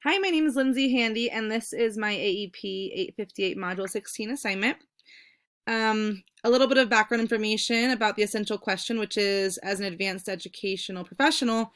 Hi, my name is Lindsay Handy, and this is my AEP858 Module 16 assignment. A little bit of background information about the essential question, which is, as an advanced educational professional,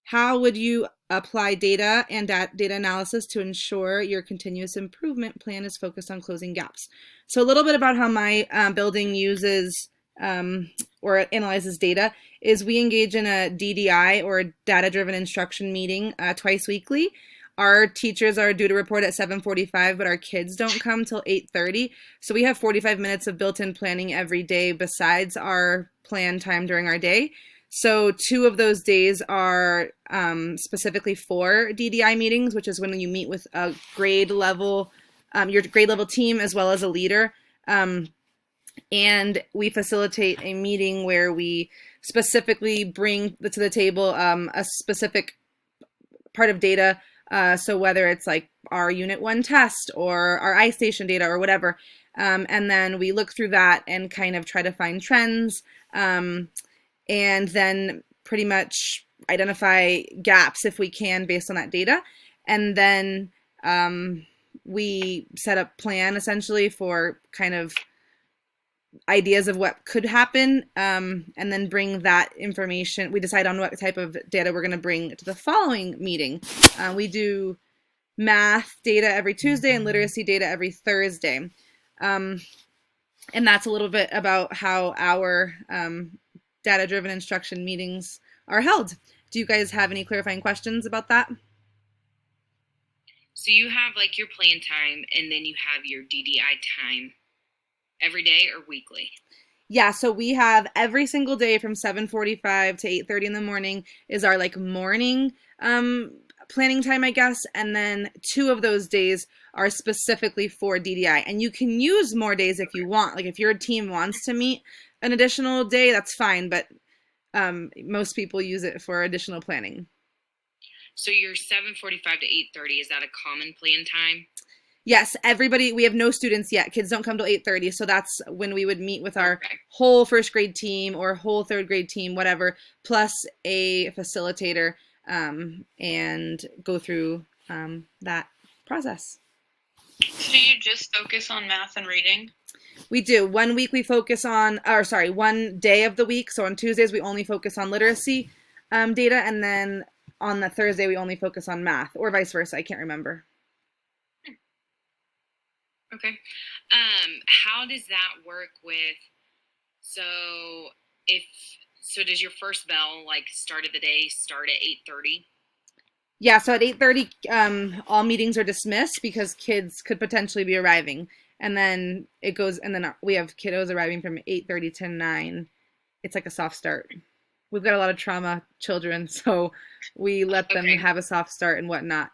how would you apply data and data analysis to ensure your continuous improvement plan is focused on closing gaps? So a little bit about how my building uses or analyzes data is we engage in a DDI, or a data-driven instruction meeting, twice weekly. Our teachers are due to report at 7:45, but our kids don't come till 8:30. So we have 45 minutes of built-in planning every day besides our planned time during our day. So 2 of those days are specifically for DDI meetings, which is when you meet with a grade level, your grade level team, as well as a leader. And we facilitate a meeting where we specifically bring to the table a specific part of data. So whether it's like our Unit 1 test or our iStation data or whatever, and then we look through that and kind of try to find trends, and then pretty much identify gaps if we can based on that data. And then we set up plan essentially for kind of ideas of what could happen, and then bring that information. We decide on what type of data we're going to bring to the following meeting. We do math data every Tuesday and literacy data every Thursday. And that's a little bit about how our data-driven instruction meetings are held. Do you guys have any clarifying questions about that? So you have like your plan time, and then you have your DDI time every day or weekly? Yeah, so we have every single day from 7:45 to 8:30 in the morning is our like morning planning time, I guess, and then 2 of those days are specifically for DDI. And you can use more days if you want. Like if your team wants to meet an additional day, that's fine, but most people use it for additional planning. So your 7:45 to 8:30, is that a common plan time? Yes, everybody, we have no students yet. Kids don't come till 8:30, so that's when we would meet with our Okay. whole first grade team or whole third grade team, whatever, plus a facilitator, and go through that process. So do you just focus on math and reading? We do. One week we focus on, or sorry, one day of the week. So on Tuesdays we only focus on literacy data, and then on the Thursday we only focus on math, or vice versa. I can't remember. Okay. How does that work with, so if, so does your first bell, like start of the day, start at 8:30? Yeah, so at 8:30, all meetings are dismissed because kids could potentially be arriving. And then it goes, and then we have kiddos arriving from 8:30 to 9. It's like a soft start. We've got a lot of trauma children, so we let them Okay. have a soft start and whatnot.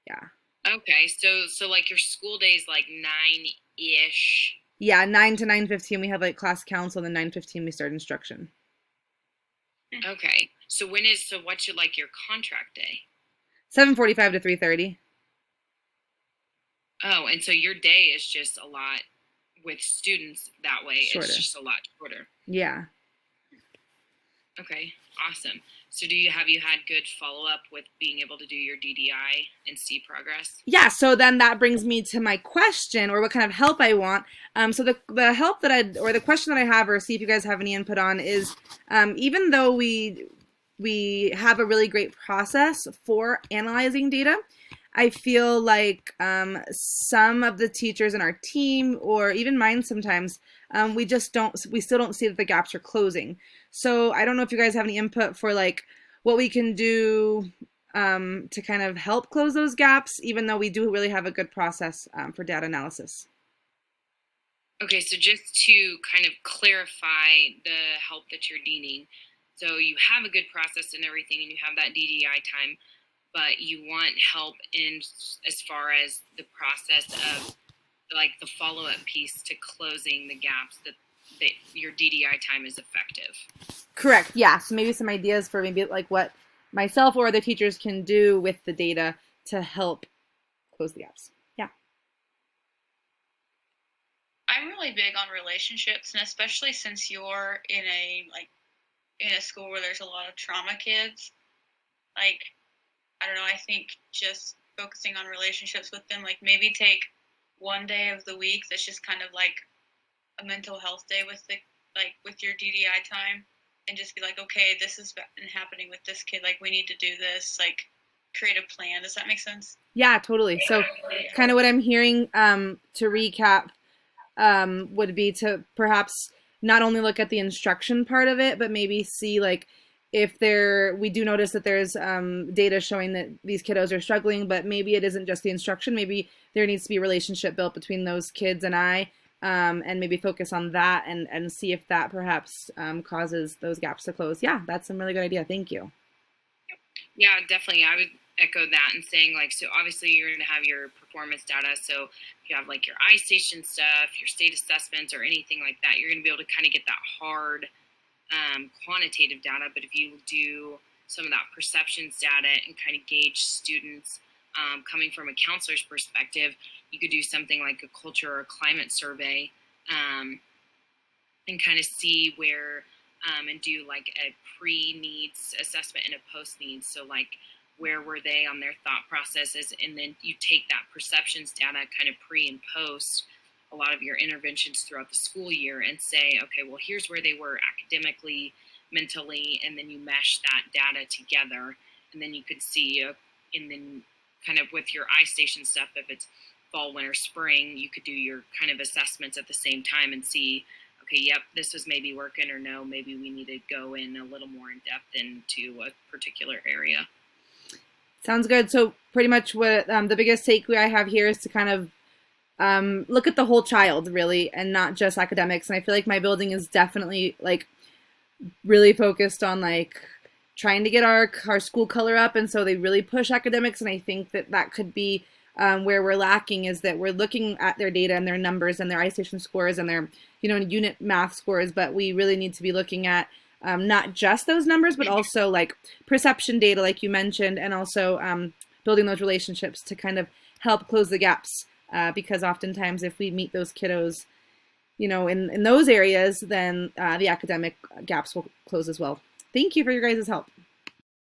Yeah. Okay. So like your school day is like 9-ish. Yeah, 9 to 9:15 we have like class council, and then 9:15 we start instruction. Okay. So what's your like your contract day? 7:45 to 3:30. Oh, and so your day is just a lot with students that way. It's Shorter. just a lot shorter. Yeah. Okay, awesome. So have you had good follow-up with being able to do your DDI and see progress? Yeah, so then that brings me to my question, or what kind of help I want. So the help that or the question that I have, or see if you guys have any input on, is even though we have a really great process for analyzing data, I feel like some of the teachers in our team, or even mine sometimes, we still don't see that the gaps are closing. So I don't know if you guys have any input for like what we can do to kind of help close those gaps, even though we do really have a good process for data analysis. Okay, so just to kind of clarify the help that you're needing. So you have a good process and everything, and you have that DDI time, but you want help in as far as the process of like the follow-up piece to closing the gaps that your DDI time is effective. Correct. Yeah. So maybe some ideas for maybe like what myself or other teachers can do with the data to help close the gaps. Yeah. I'm really big on relationships, and especially since you're in a school where there's a lot of trauma kids, like I don't know, I think just focusing on relationships with them, like maybe take one day of the week that's just kind of like a mental health day with the like with your DDI time, and just be like, okay, this has been happening with this kid, like we need to do this, like create a plan. Does that make sense? Yeah, totally. So kind of what I'm hearing, to recap, would be to perhaps not only look at the instruction part of it, but maybe see like if we do notice that there's data showing that these kiddos are struggling, but maybe it isn't just the instruction. Maybe there needs to be a relationship built between those kids and and maybe focus on that and see if that perhaps causes those gaps to close. Yeah, that's some really good idea. Thank you. Yeah, definitely. I would echo that and saying like, so obviously you're going to have your performance data. So if you have like your iStation stuff, your state assessments or anything like that, you're going to be able to kind of get that hard quantitative data. But if you do some of that perceptions data and kind of gauge students coming from a counselor's perspective, you could do something like a culture or climate survey and kind of see where and do like a pre-needs assessment and a post-needs. So like where were they on their thought processes, and then you take that perceptions data kind of pre and post a lot of your interventions throughout the school year and say, okay, well, here's where they were academically, mentally, and then you mesh that data together, and then you could see, and then kind of with your iStation stuff, if it's fall, winter, spring, you could do your kind of assessments at the same time and see, okay, yep, this was maybe working, or no, maybe we need to go in a little more in depth into a particular area. Sounds good. So pretty much what the biggest takeaway I have here is to kind of look at the whole child really, and not just academics. And I feel like my building is definitely like really focused on like trying to get our school color up, and so they really push academics. And I think that that could be where we're lacking, is that we're looking at their data and their numbers and their iStation scores and their unit math scores, but we really need to be looking at not just those numbers, but also like perception data, like you mentioned, and also building those relationships to kind of help close the gaps. Because oftentimes if we meet those kiddos, in those areas, then the academic gaps will close as well. Thank you for your guys' help.